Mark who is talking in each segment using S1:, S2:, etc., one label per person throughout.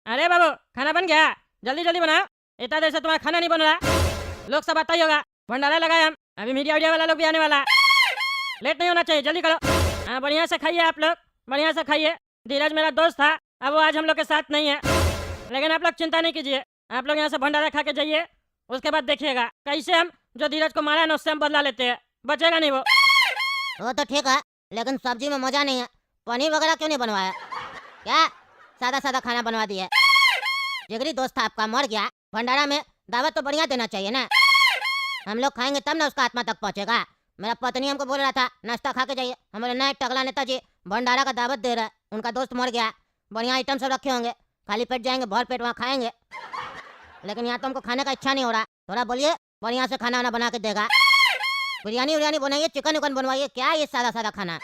S1: अरे बाबू खाना बन गया, जल्दी जल्दी बनाओ। इतना देर से तुम्हारा खाना नहीं बन रहा। लोग सब आता ही होगा, भंडारा लगाए हम, अभी मीडिया वाला लोग भी आने वाला। लेट नहीं होना चाहिए, जल्दी करो। हाँ बढ़िया से खाइए आप लोग, बढ़िया से खाइए। धीरज मेरा दोस्त था, अब वो आज हम लोग के साथ नहीं है, लेकिन आप लोग चिंता नहीं कीजिए। आप लोग यहाँ से भंडारा खा के जाइए, उसके बाद देखिएगा कैसे हम जो धीरज को मारा है ना उससे हम बदला लेते हैं, बचेगा नहीं वो
S2: तो ठीक है, लेकिन सब्जी में मजा नहीं है। पनीर वगैरह क्यों नहीं बनवाया? क्या सादा सादा खाना बनवा दिया? जिगरी दोस्त था आपका, मर गया, भंडारा में दावत तो बढ़िया देना चाहिए ना। हम लोग खाएंगे तब ना उसका आत्मा तक पहुंचेगा। मेरा पत्नी हमको बोल रहा था नाश्ता खा के जाइए, हमारे नए टकला नेताजी भंडारा का दावत दे रहा है, उनका दोस्त मर गया, बढ़िया आइटम सब रखे होंगे, खाली पेट जाएंगे, भर पेट वहाँ खाएंगे। लेकिन यहाँ तो हमको खाने का इच्छा नहीं हो रहा। थोड़ा बोलिए, बढ़िया से खाना वाना बना के देगा। बिरयानी उरियानी बनाइए, चिकन उकन बनवाइए, क्या ये सादा सादा खाना।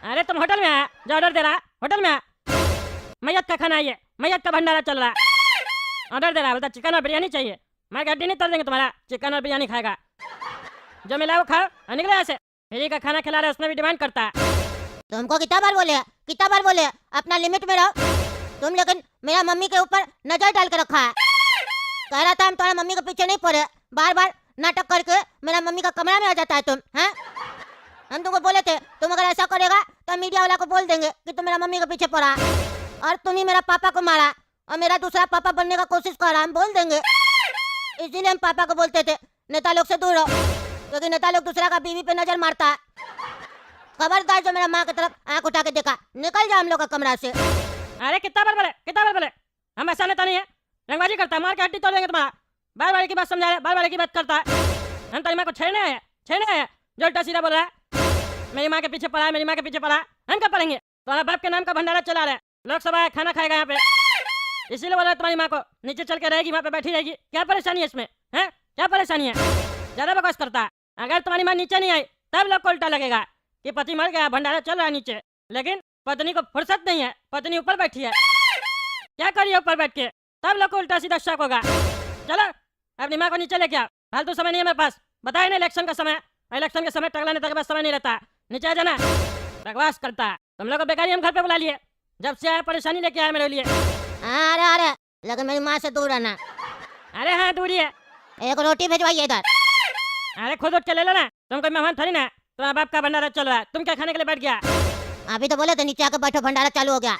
S1: अरे तुम होटल में आया जो ऑर्डर दे रहा, होटल में मैयत का खाना, ये मैयत का भंडारा चल रहा, ऑर्डर दे रहा, बोलता चिकन और बिरयानी चाहिए। मैं गड्डी नहीं तोड़ देंगे तुम्हारा, चिकन और बिरयानी खाएगा, जो मिला वो खाओ और निकले ऐसे। फ्री का खाना खिला रहे उसमें भी डिमांड करता है।
S2: तुमको कितना बार बोले अपना लिमिट में रहो तुम, लेकिन मेरा मम्मी के ऊपर नजर डाल के रखा है। कह रहा था हम तुम्हारा मम्मी के पीछे नहीं पड़े, बार बार नाटक करके मेरा मम्मी का कमरा में आ जाता है तुम। हैं हम तुमको बोले थे तुम अगर ऐसा करेगा तो मीडिया वाला को बोल देंगे कि तुम मेरा मम्मी के पीछे पड़ा, और तुम ही मेरा पापा को मारा और मेरा दूसरा पापा बनने का कोशिश कर रहा, हम बोल देंगे। इसीलिए हम पापा को बोलते थे नेता लोग से दूर रहो, क्योंकि नेता लोग दूसरा का बीवी पे नजर मारता है। खबरदार जो मेरा माँ की तरफ आंख उठा के देखा, निकल जा हम लोग का कमरा से।
S1: अरे कितना बार बोले, हम ऐसा नेता नहीं है, रंगबाजी करता है, मार के हड्डी तोड़ देंगे तुम्हारा। बार बार की बात समझा रहे, बार बार की बात करता है। हम तेरी माँ को छेड़ने आए, जो उल्टा सीधा बोल रहा है। मेरी माँ के पीछे पड़ा है, मेरी माँ के पीछे पड़ा है, हम कब पढ़ेंगे? तुम्हारे बाप के नाम का भंडारा चला रहे, लोग सब आए खाना खाएगा यहाँ पे, इसीलिए बोला तुम्हारी माँ को नीचे चल के रहेगी, वहाँ पे बैठी रहेगी। क्या परेशानी है इसमें? है क्या परेशानी है? ज्यादा बकवास करता है। अगर तुम्हारी माँ नीचे नहीं आई तब लोग को उल्टा लगेगा कि पति मर गया, भंडारा चल रहा है नीचे, लेकिन पत्नी को फुर्सत नहीं है, पत्नी ऊपर बैठी है, क्या करिए ऊपर बैठ के, तब लोग को उल्टा सीधा शक होगा। चलो अपनी माँ को नीचे लेके आओ, फालतू समय नहीं है मेरे पास, बताए ना इलेक्शन का समय, इलेक्शन के समय टकला नेता के पास समय नहीं रहता, नीचे आ जाना। बकवास करता है, तुम लोग को बेकारी हम घर पे बुला लिए, जब से आया परेशानी लेके आया मेरे लिए।
S2: अरे लेकिन मेरी माँ से दूर रहना।
S1: अरे हाँ दूरी है,
S2: एक रोटी भिजवाइए इधर।
S1: अरे खुद उठ के ले लेना, तुम कोई मेहमान थोड़ी ना, तुम्हारा बाप का भंडारा चल रहा है, तुम क्या खाने के लिए बैठ गया?
S2: अभी तो बोले थे नीचे आकर बैठो, भंडारा चालू हो गया,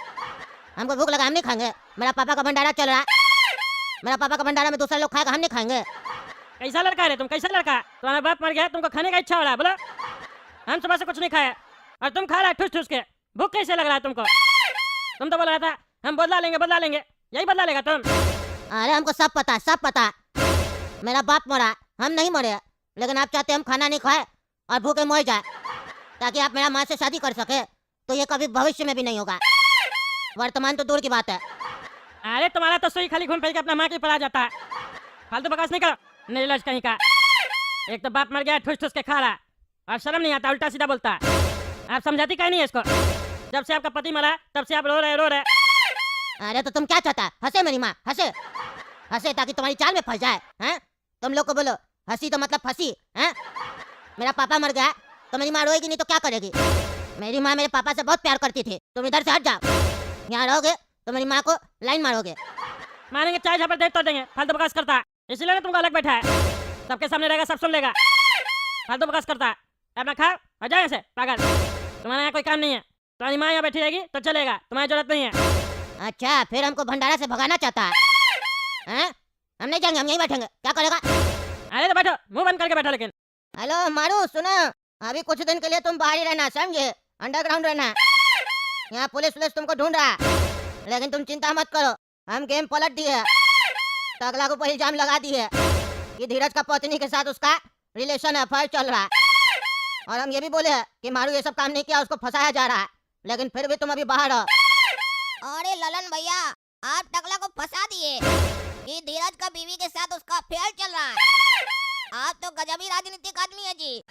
S2: हमको भूख लगा, हम नहीं खाएंगे। मेरा पापा का भंडारा चल रहा है, मेरा पापा का भंडारा में दूसरा लोग खाएगा, हम नहीं खाएंगे।
S1: कैसा लड़का है तुम, कैसा लड़का? तुम्हारा बाप मर गया, तुमको खाने का इच्छा हो रहा है, बोलो। हम सुबह से कुछ नहीं खाए और तुम खा रहा है ठूस ठूस के, भूख कैसे लग रहा है तुमको? तुम तो बोल रहा था हम बदला लेंगे, यही बदला लेगा तुम?
S2: अरे हमको सब पता, मेरा बाप मरा, हम नहीं मरे, लेकिन आप चाहते हम खाना नहीं खाए और भूखे मर जाए, ताकि आप मेरा माँ से शादी कर सके, तो ये कभी भविष्य में भी नहीं होगा, वर्तमान तो दूर की बात है।
S1: अरे तुम्हारा तो सोई खाली घूम फिर के अपना माँ के पड़ा जाता है, फालतू बकवास नहीं करो, निर्लज कहीं का। एक तो बाप मर गया, ठूस ठूस के खा रहा और शर्म नहीं आता, उल्टा सीधा बोलता है। आप समझाती क्या नहीं है इसको? जब से आपका पति मरा तब से आप रो रहे।
S2: अरे तो तुम क्या चाहता है? हंसे मेरी माँ, हंसे ताकि तुम्हारी चाल में फंस जाए। हैं तुम लोग को बोलो हंसी तो मतलब फंसी। हैं मेरा पापा मर गया तो मेरी माँ रोएगी नहीं तो क्या करेगी? मेरी माँ मेरे पापा से बहुत प्यार करती थी, तुम इधर से हट जाओ, यहाँ रहोगे तो मेरी माँ को लाइन मारोगे।
S1: मारेंगे चाय झापड़ देख तो देंगे, फालतू बकवास करता है, इसीलिए तुमको अलग बैठा है, सबके सामने रहेगा, सब सुन लेगा, फालतू बकवास करता है। अपना खाओ और जाए ऐसे पागल, तुम्हारे यहाँ कोई काम नहीं है, तुम्हारी माँ यहाँ बैठी रहेगी तो चलेगा, तुम्हारी जरूरत नहीं है।
S2: अच्छा फिर हमको भंडारा से भगाना चाहता है? हम नहीं जाएंगे, हम यहीं बैठेंगे, क्या करेगा?
S1: अरे तो बैठो, मुंह बंद करके बैठो। लेकिन
S2: हेलो मारू सुनो, अभी कुछ दिन के लिए तुम बाहर ही रहना, समझे? अंडरग्राउंड रहना, यहाँ पुलिस तुमको ढूंढ रहा है, लेकिन तुम चिंता मत करो, हम गेम पलट दिए, टकला को इल्जाम लगा दिए कि धीरज का पत्नी के साथ उसका रिलेशन अफेयर चल रहा है, और हम ये भी बोले कि मारू ये सब काम नहीं किया, उसको फंसाया जा रहा है, लेकिन फिर भी तुम अभी बाहर हो।
S3: अरे ललन भैया, आप टकला को फंसा दिए कि धीरज का बीवी के साथ उसका अफेयर चल रहा है। आप तो गजबी राजनीतिक आदमी है जी,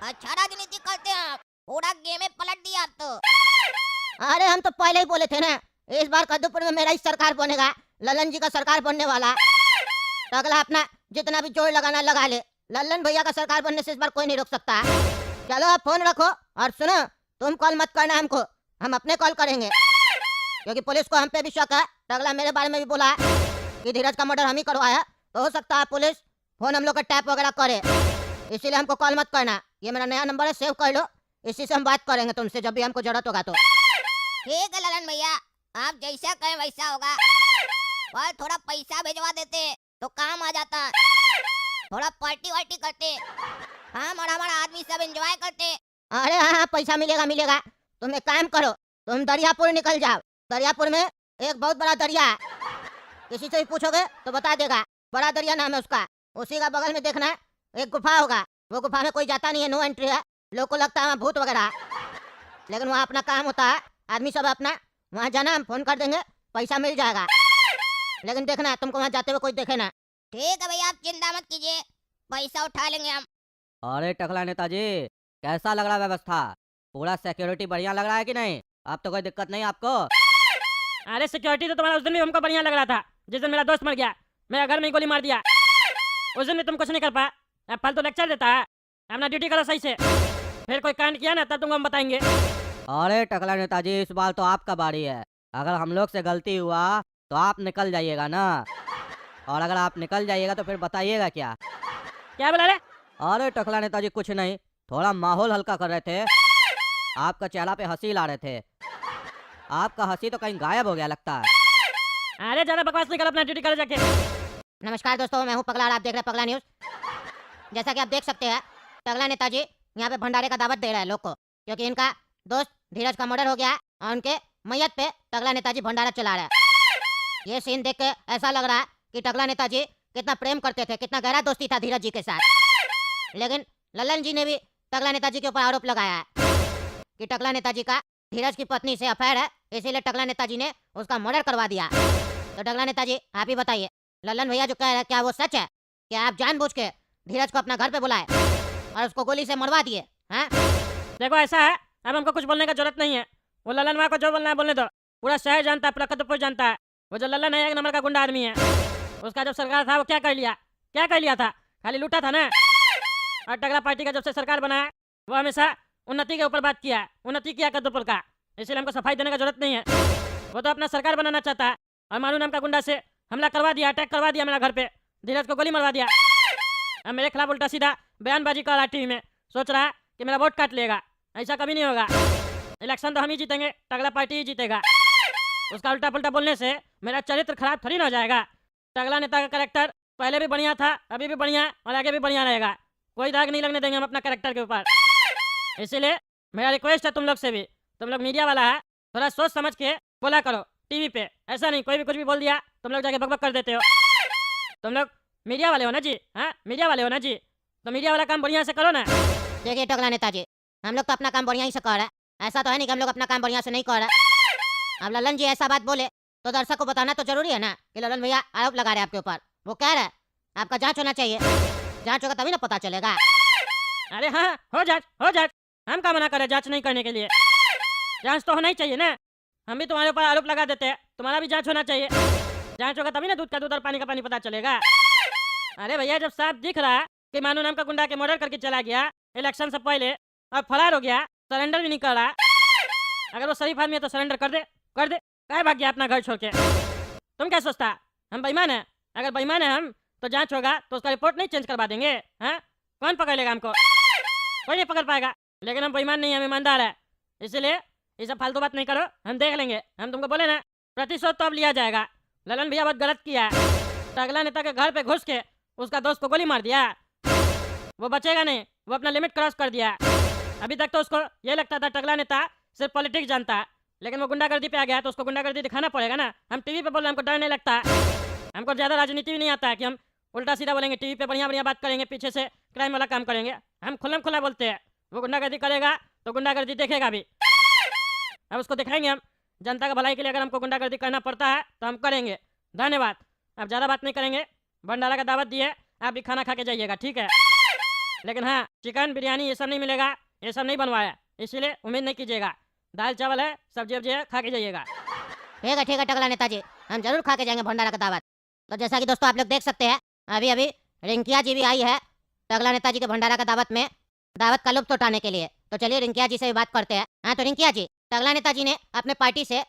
S3: अच्छा राजनीति करते हैं आप, पूरा गेम में पलट दिया आप तो।
S2: अरे हम तो पहले ही बोले थे ना, इस बार कद्दूपुर में मेरा ही सरकार बनेगा, ललन जी का सरकार बनने वाला। टकला अपना जितना भी जोर लगाना लगा ले, ललन भैया का सरकार बनने से इस बार कोई नहीं रोक सकता। चलो आप फोन रखो और सुनो, तुम कॉल मत करना हमको, हम अपने कॉल करेंगे। क्योंकि पुलिस को हम पे भी शक है। टकला मेरे बारे में भी बोला है कि धीरज का मर्डर हम ही करवाया, तो हो सकता है पुलिस फोन हम लोग का टैप वगैरह करे, इसीलिए हमको कॉल मत करना। ये मेरा नया नंबर है, सेव कर लो, इसी से हम बात करेंगे तुमसे जब भी हमको जरूरत होगा तो।
S3: ठीक है ललन भैया, आप जैसा कहें वैसा होगा। और थोड़ा पैसा भिजवा देते तो काम आ जाता, थोड़ा पार्टी वार्टी करते, हम और हमारा आदमी सब एंजॉय करते।
S2: अरे हाँ हाँ, पैसा मिलेगा मिलेगा। तुम एक काम करो, तुम दरियापुर निकल जाओ। दरियापुर में एक बहुत बड़ा दरिया है, किसी से भी पूछोगे तो बता देगा, बड़ा दरिया नाम है उसका। उसी का बगल में देखना एक गुफा होगा, वो गुफा में कोई जाता नहीं है, नो एंट्री है। लोग को लगता है वहाँ भूत वगैरह है, लेकिन वहाँ अपना काम होता है, आदमी सब अपना वहाँ जाना, हम फोन कर देंगे, पैसा मिल जाएगा। लेकिन देखना तुमको वहाँ जाते हुए कोई देखे ना।
S3: ठीक है भैया, आप चिंता मत कीजिए, पैसा उठा लेंगे हम।
S4: अरे टकला नेताजी, कैसा लग रहा है व्यवस्था? पूरा सिक्योरिटी बढ़िया लग रहा है कि नहीं? अब तो कोई दिक्कत नहीं आपको?
S1: अरे सिक्योरिटी तो तुम्हारा उस दिन भी हमको बढ़िया लग रहा था, जिस दिन मेरा दोस्त मर गया, मेरा घर में ही गोली मार दिया। उस दिन भी तुम कुछ नहीं कर पाया। अब फालतू लेक्चर देता है, अपना ड्यूटी करो सही से, फिर कोई कांड किया ना तब तुमको हम बताएंगे।
S4: अरे टकला नेताजी, इस बार तो आपका बारी है। अगर हम लोग से गलती हुआ तो आप निकल जाइएगा ना, और अगर आप निकल जाइएगा तो फिर बताइएगा क्या।
S1: क्या बोला रे?
S4: अरे टकला नेताजी कुछ नहीं, थोड़ा माहौल हल्का कर रहे थे, आपका चेहरा पे हंसी ला रहे थे। आपका हंसी तो कहीं गायब हो गया लगता है।
S1: अरे ज्यादा बकवास नहीं कर, अपना ड्यूटी करो जाके।
S2: नमस्कार दोस्तों, मैं हूँ पगला और आप देख रहे हैं पगला न्यूज। जैसा कि आप देख सकते हैं, टकला नेताजी यहाँ पे भंडारे का दावत दे रहा है लोग को, क्योंकि इनका दोस्त धीरज का मर्डर हो गया है और उनके मैयत पे टकला नेताजी भंडारा चला रहा है। ये सीन देख के ऐसा लग रहा है कि टकला नेताजी कितना प्रेम करते थे, कितना गहरा दोस्ती था धीरज जी के साथ। लेकिन ललन जी ने भी टकला नेताजी के ऊपर आरोप लगाया है कि टकला नेताजी का धीरज की पत्नी से अफेयर है, इसीलिए टकला नेताजी ने उसका मर्डर करवा दिया। तो टकला नेताजी आप ही बताइए, ललन भैया जो कह रहे हैं क्या वो सच है? क्या आप जानबूझ के धीरज को अपना घर पे बुलाए और उसको गोली से मरवा दिए? हाँ,
S1: देखो ऐसा है, अब हमको कुछ बोलने का जरूरत नहीं है। वो ललन वहाँ को जो बोलना है बोलने दो, पूरा शहर जानता है, पूरा कदमपुर जानता है। वो जो ललन है एक नंबर का गुंडा आदमी है। उसका जब सरकार था वो क्या कर लिया, क्या कर लिया था? खाली लूटा था ना। और टकला पार्टी का जब से सरकार बना है वो हमेशा उन्नति के ऊपर बात किया है, उन्नति किया कदमपुर का, इसलिए हमको सफाई देने का जरूरत नहीं है। वो तो अपना सरकार बनाना चाहता है और मानू नाम का गुंडा से हमला करवा दिया, अटैक करवा दिया मेरा घर पे, धीरज को गोली मरवा दिया। अब मेरे खिलाफ उल्टा सीधा बयानबाजी कर रहा टीवी में, सोच रहा है कि मेरा वोट काट लेगा। ऐसा कभी नहीं होगा, इलेक्शन तो हम ही जीतेंगे, टकला पार्टी ही जीतेगा। उसका उल्टा पुल्टा बोलने से मेरा चरित्र खराब थोड़ी ना हो जाएगा। टकला नेता का कैरेक्टर पहले भी बढ़िया था, अभी भी बढ़िया है और आगे भी बढ़िया रहेगा। कोई दाग नहीं लगने देंगे हम अपना कैरेक्टर के ऊपर। इसीलिए मेरा रिक्वेस्ट है तुम लोग से भी, तुम लोग मीडिया वाला है, थोड़ा सोच समझ के बोला करो टीवी पे। ऐसा नहीं कोई भी कुछ भी बोल दिया तुम लोग जाके बकबक कर देते हो। तुम लोग मीडिया वाले हो ना जी, हाँ मीडिया वाले हो ना जी, तो मीडिया वाला काम बढ़िया से करो ना।
S2: देखिए टकला नेताजी, हम लोग तो अपना काम बढ़िया ही से कर रहे हैं, ऐसा तो है नहीं कि हम लोग अपना काम बढ़िया से नहीं कर रहे। अब ललन जी ऐसा बात बोले तो दर्शक को बताना तो जरूरी है ना कि ललन भैया आरोप लगा रहे हैं आपके ऊपर। वो कह रहे हैं आपका जांच होना चाहिए, जांच होगा तभी ना पता चलेगा।
S1: अरे हाँ हो जांच, हो जांच, हम क्या मना करें जांच नहीं करने के लिए? जांच तो होना ही चाहिए ना, हम भी तुम्हारे ऊपर आरोप लगा देते हैं, तुम्हारा भी जांच होना चाहिए। जांच होगा तभी ना दूध का दूध और पानी का पानी पता चलेगा। अरे भैया जब साफ दिख रहा है कि मानू नाम का गुंडा के मर्डर करके चला गया इलेक्शन से पहले और फरार हो गया, सरेंडर भी नहीं कर रहा, अगर वो शरीफ आदमी है तो सरेंडर कर दे, कर दे, काय भाग गया अपना घर छोड़ के। तुम क्या सोचता हम बेईमान है? अगर बेईमान है हम तो जांच होगा तो उसका रिपोर्ट नहीं चेंज करवा देंगे? हाँ कौन पकड़ लेगा हमको? कोई नहीं पकड़ पाएगा। लेकिन हम बेईमान नहीं, हम ईमानदार है, इसलिए ये सब फालतू बात नहीं करो, हम देख लेंगे। हम तुमको बोले ना प्रतिशोध तो अब लिया जाएगा। ललन भैया बहुत गलत किया है, टकला नेता के घर पे घुस के उसका दोस्त को गोली मार दिया, वो बचेगा नहीं, वो अपना लिमिट क्रॉस कर दिया। अभी तक तो उसको ये लगता था टकला नेता सिर्फ पॉलिटिक्स जानता है, लेकिन वो गुंडागर्दी पे आ गया तो उसको गुंडागर्दी दिखाना पड़ेगा ना। हम टीवी पे बोल रहे हैं, हमको डर नहीं लगता, हमको ज़्यादा राजनीति भी नहीं आता है कि हम उल्टा सीधा बोलेंगे, टीवी पे बढ़िया बढ़िया बात करेंगे, पीछे से क्राइम वाला काम करेंगे। हम खुल्लम खुला बोलते हैं, वो गुंडागर्दी करेगा तो गुंडागर्दी देखेगा भी, अब उसको दिखाएंगे हम। जनता का भलाई के लिए अगर हमको गुंडागर्दी करना पड़ता है तो हम करेंगे। धन्यवाद। अब ज़्यादा बात नहीं करेंगे, भंडारा का दावत दिए, आप भी खाना खा के जाइएगा, ठीक है? लेकिन हाँ चिकन बिरयानी ये सब नहीं मिलेगा, ये सब नहीं बनवाया, इसीलिए उम्मीद नहीं कीजिएगा। दाल चावल है, सब्जी वब्जी है, खा के जाइएगा।
S2: ठीक है टकला नेताजी, हम जरूर खा के जाएंगे भंडारा का दावत। तो जैसा कि दोस्तों आप लोग देख सकते हैं, अभी अभी रिंकिया जी भी आई है टकला नेताजी के भंडारा का दावत में, दावत का लुत्फ उठाने के लिए। तो चलिए रिंकिया जी से भी बात करते हैं। हाँ तो रिंकिया जी, टकला नेताजी ने अपने पार्टी से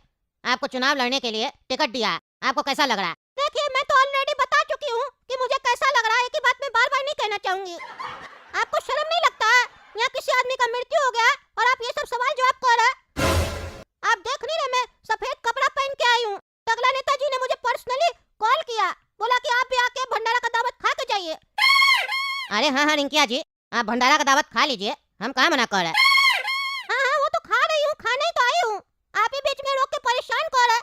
S2: आपको चुनाव लड़ने के लिए टिकट दिया है। आपको कैसा लग रहा है? देखिए, मैं तो ऑलरेडी बता चुकी हूँ कि मुझे कैसा लग रहा है। एक ही बात मैं बार बार नहीं कहना चाहूंगी। आपको शर्म नहीं लगता है? यहाँ किसी आदमी का मृत्यु हो गया और आप ये सब सवाल जवाब कर रहे हैं। आप देख नहीं रहे मैं सफेद कपड़ा पहन के आई हूँ। टकला नेताजी ने मुझे पर्सनली कॉल किया, बोला कि आप भी आके भंडारा का दावत खा के जाइए। अरे हाँ रिंकिया जी, आप भंडारा का दावत खा लीजिए, हम कहाँ मना कर रहे हैं। हाँ वो तो खा रही हूँ, खाने ही तो आई हूँ। आप ही बीच में रोक के परेशान कर रहे।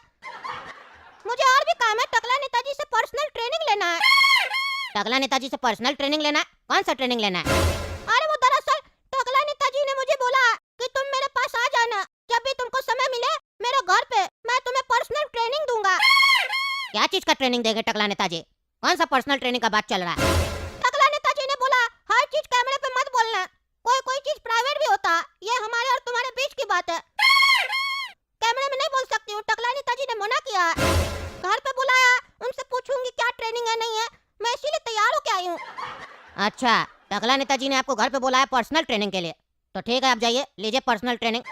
S2: मुझे और भी काम है, टकला नेताजी से पर्सनल ट्रेनिंग लेना है। टकला नेताजी से पर्सनल ट्रेनिंग लेना है? कौन सा ट्रेनिंग लेना है? अरे वो दरअसल टकला नेताजी ने मुझे बोला कि तुम मेरे पास आ जाना, जब भी तुमको समय मिले मेरे घर पे, मैं तुम्हें पर्सनल ट्रेनिंग दूंगा। क्या चीज का ट्रेनिंग देंगे टकला नेताजी? कौन सा पर्सनल ट्रेनिंग का बात चल रहा है? टकला नेताजी ने बोला हर चीज कैमरे पे मत बोलना, कोई कोई चीज प्राइवेट भी होता है, ये हमारे और तुम्हारे बीच की बात है। कैमरे में नहीं बोल सकती हूँ, टकला नेताजी ने मना किया। घर पे बुलाया, उनसे पूछूंगी क्या ट्रेनिंग है नहीं है, मैं इसीलिए तैयार होके आई हूँ। अच्छा, टकला नेताजी ने आपको घर पे बुलाया पर्सनल ट्रेनिंग के लिए, तो ठीक है आप जाइए, लीजिए पर्सनल ट्रेनिंग।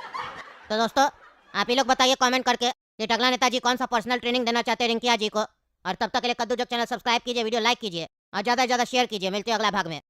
S2: तो दोस्तों आप ही लोग बताइए कमेंट करके कि टकला नेताजी कौन सा पर्सनल ट्रेनिंग देना चाहते हैं रिंकिया जी को। और तब तक के लिए कद्दू जग चैनल सब्सक्राइब कीजिए, वीडियो लाइक कीजिए और ज्यादा से ज्यादा शेयर कीजिए। मिलते हैं अगला भाग में।